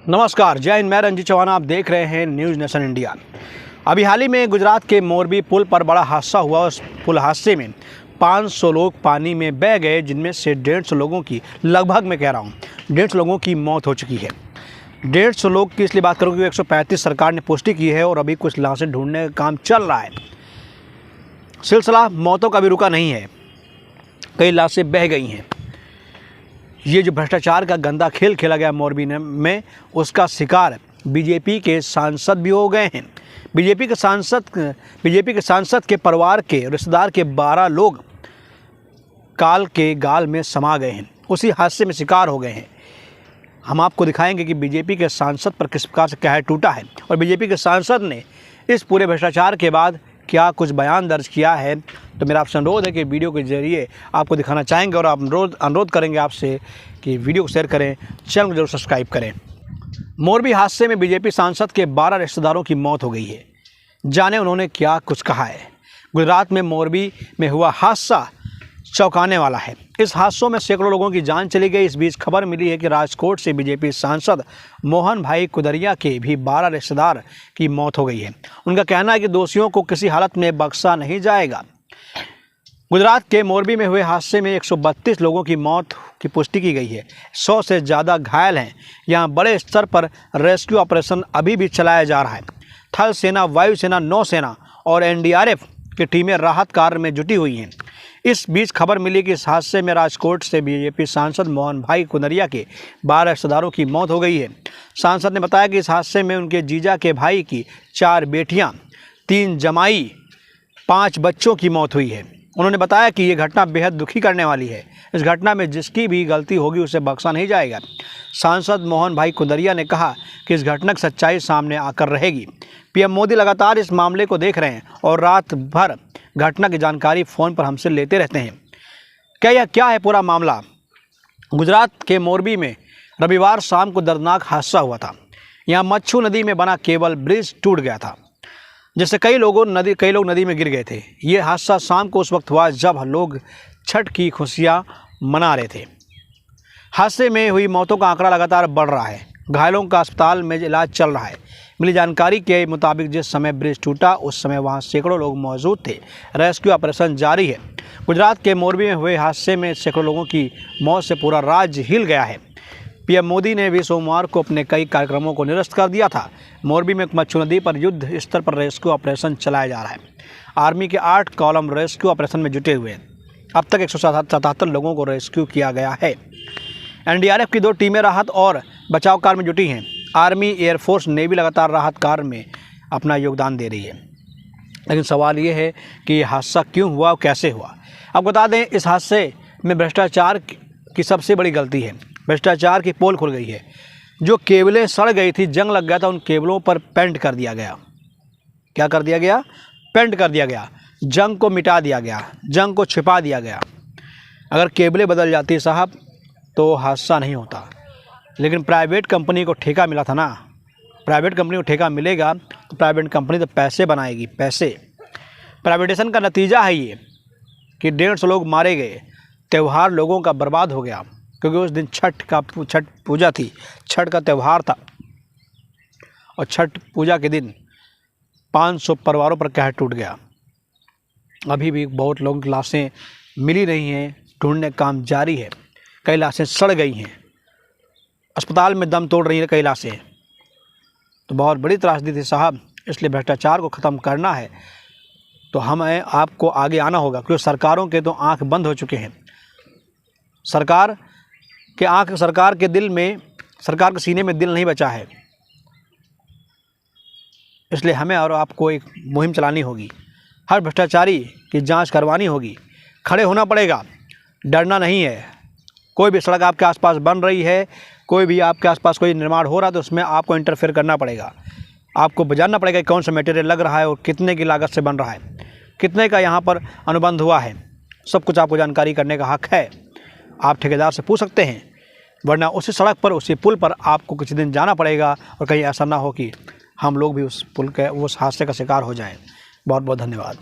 नमस्कार, जय हिंद। मैं रंजीत चौहान, आप देख रहे हैं न्यूज़ नेशन इंडिया। अभी हाल ही में गुजरात के मोरबी पुल पर बड़ा हादसा हुआ। उस पुल हादसे में 500 लोग पानी में बह गए, जिनमें से 150 लोगों की, लगभग मैं कह रहा हूँ 150 लोगों की मौत हो चुकी है। 150 लोग की इसलिए बात करूँ कि 135 सरकार ने पुष्टि की है और अभी कुछ लाशें ढूंढने का काम चल रहा है। सिलसिला मौतों का भी रुका नहीं है, कई लाशें बह गई हैं। ये जो भ्रष्टाचार का गंदा खेल खेला गया मोरबी में, उसका शिकार बीजेपी के सांसद भी हो गए हैं। बीजेपी के सांसद के परिवार के रिश्तेदार के 12 लोग काल के गाल में समा गए हैं, उसी हादसे में शिकार हो गए हैं। हम आपको दिखाएंगे कि बीजेपी के सांसद पर किस प्रकार से कहर टूटा है और बीजेपी के सांसद ने इस पूरे भ्रष्टाचार के बाद क्या कुछ बयान दर्ज किया है। तो मेरा आपसे अनुरोध है कि वीडियो के जरिए आपको दिखाना चाहेंगे और आप अनुरोध करेंगे आपसे कि वीडियो को शेयर करें, चैनल को जरूर सब्सक्राइब करें। मोरबी हादसे में बीजेपी सांसद के 12 रिश्तेदारों की मौत हो गई है। जाने उन्होंने क्या कुछ कहा है। गुजरात में मोरबी में हुआ हादसा चौंकाने वाला है। इस हादसों में सैकड़ों लोगों की जान चली गई। इस बीच खबर मिली है कि राजकोट से बीजेपी सांसद मोहन भाई कुदरिया के भी 12 रिश्तेदार की मौत हो गई है। उनका कहना है कि दोषियों को किसी हालत में बख्शा नहीं जाएगा। गुजरात के मोरबी में हुए हादसे में 132 लोगों की मौत की पुष्टि की गई है। 100 से ज़्यादा घायल हैं। यहाँ बड़े स्तर पर रेस्क्यू ऑपरेशन अभी भी चलाया जा रहा है। थल सेना, वायुसेना, नौसेना और एनडीआरएफ की टीमें राहत कार्य में जुटी हुई हैं। इस बीच खबर मिली कि इस हादसे में राजकोट से बीजेपी सांसद मोहन भाई कुदरिया के 12 रिश्तेदारों की मौत हो गई है। सांसद ने बताया कि इस हादसे में उनके जीजा के भाई की 4 बेटियां, 3 जमाई, 5 बच्चों की मौत हुई है। उन्होंने बताया कि ये घटना बेहद दुखी करने वाली है। इस घटना में जिसकी भी गलती होगी उसे बख्शा नहीं जाएगा। सांसद मोहन भाई कुदरिया ने कहा कि इस घटना की सच्चाई सामने आकर रहेगी। पीएम मोदी लगातार इस मामले को देख रहे हैं और रात भर घटना की जानकारी फ़ोन पर हमसे लेते रहते हैं। क्या है पूरा मामला। गुजरात के मोरबी में रविवार शाम को दर्दनाक हादसा हुआ था। यहाँ मच्छू नदी में बना केबल ब्रिज टूट गया था, जिससे कई लोग नदी में गिर गए थे। ये हादसा शाम को उस वक्त हुआ जब लोग छठ की खुशियाँ मना रहे थे। हादसे में हुई मौतों का आंकड़ा लगातार बढ़ रहा है। घायलों का अस्पताल में इलाज चल रहा है। मिली जानकारी के मुताबिक जिस समय ब्रिज टूटा उस समय वहां सैकड़ों लोग मौजूद थे। रेस्क्यू ऑपरेशन जारी है। गुजरात के मोरबी में हुए हादसे में सैकड़ों लोगों की मौत से पूरा राज्य हिल गया है। पीएम मोदी ने भी सोमवार को अपने कई कार्यक्रमों को निरस्त कर दिया था। मोरबी में मच्छू नदी पर युद्ध स्तर पर रेस्क्यू ऑपरेशन चलाया जा रहा है। आर्मी के 8 कॉलम रेस्क्यू ऑपरेशन में जुटे हुए हैं। अब तक 177 लोगों को रेस्क्यू किया गया है। एनडीआरएफ की 2 टीमें राहत और बचाव कार्य में जुटी हैं। आर्मी, एयरफोर्स, नेवी लगातार राहत कार्य में अपना योगदान दे रही है। लेकिन सवाल ये है कि ये हादसा क्यों हुआ और कैसे हुआ। अब बता दें, इस हादसे में भ्रष्टाचार की सबसे बड़ी गलती है। भ्रष्टाचार की पोल खुल गई है। जो केबलें सड़ गई थी, जंग लग गया था, उन केबलों पर पेंट कर दिया गया। क्या कर दिया गया? पेंट कर दिया गया। जंग को मिटा दिया गया, जंग को छिपा दिया गया। अगर केबलें बदल जाती साहब तो हादसा नहीं होता। लेकिन प्राइवेट कंपनी को ठेका मिला था ना। प्राइवेट कंपनी को ठेका मिलेगा तो प्राइवेट कंपनी तो पैसे बनाएगी, पैसे। प्राइवेटेशन का नतीजा है ये कि 150 लोग मारे गए। त्यौहार लोगों का बर्बाद हो गया, क्योंकि उस दिन छठ पूजा थी, छठ का त्यौहार था। और छठ पूजा के दिन 500 परिवारों पर कहर टूट गया। अभी भी बहुत लोगों की लाशें मिली नहीं हैं, ढूंढने का काम जारी है। कई लाशें सड़ गई हैं, अस्पताल में दम तोड़ रही है कई लाशें। तो बहुत बड़ी त्रासदी थी साहब। इसलिए भ्रष्टाचार को ख़त्म करना है तो हमें आपको आगे आना होगा, क्योंकि सरकारों के तो आंख बंद हो चुके हैं। सरकार के दिल में, सरकार के सीने में दिल नहीं बचा है। इसलिए हमें और आपको एक मुहिम चलानी होगी। हर भ्रष्टाचारी की जांच करवानी होगी। खड़े होना पड़ेगा, डरना नहीं है। कोई भी सड़क आपके आसपास बन रही है, कोई भी आपके आसपास कोई निर्माण हो रहा है, तो उसमें आपको इंटरफेयर करना पड़ेगा। आपको जानना पड़ेगा कि कौन सा मटेरियल लग रहा है और कितने की लागत से बन रहा है, कितने का यहाँ पर अनुबंध हुआ है। सब कुछ आपको जानकारी करने का हक है। आप ठेकेदार से पूछ सकते हैं, वरना उसी सड़क पर, उसी पुल पर आपको कुछ दिन जाना पड़ेगा और कहीं ऐसा ना हो कि हम लोग भी उस हादसे का शिकार हो जाएं। बहुत बहुत धन्यवाद।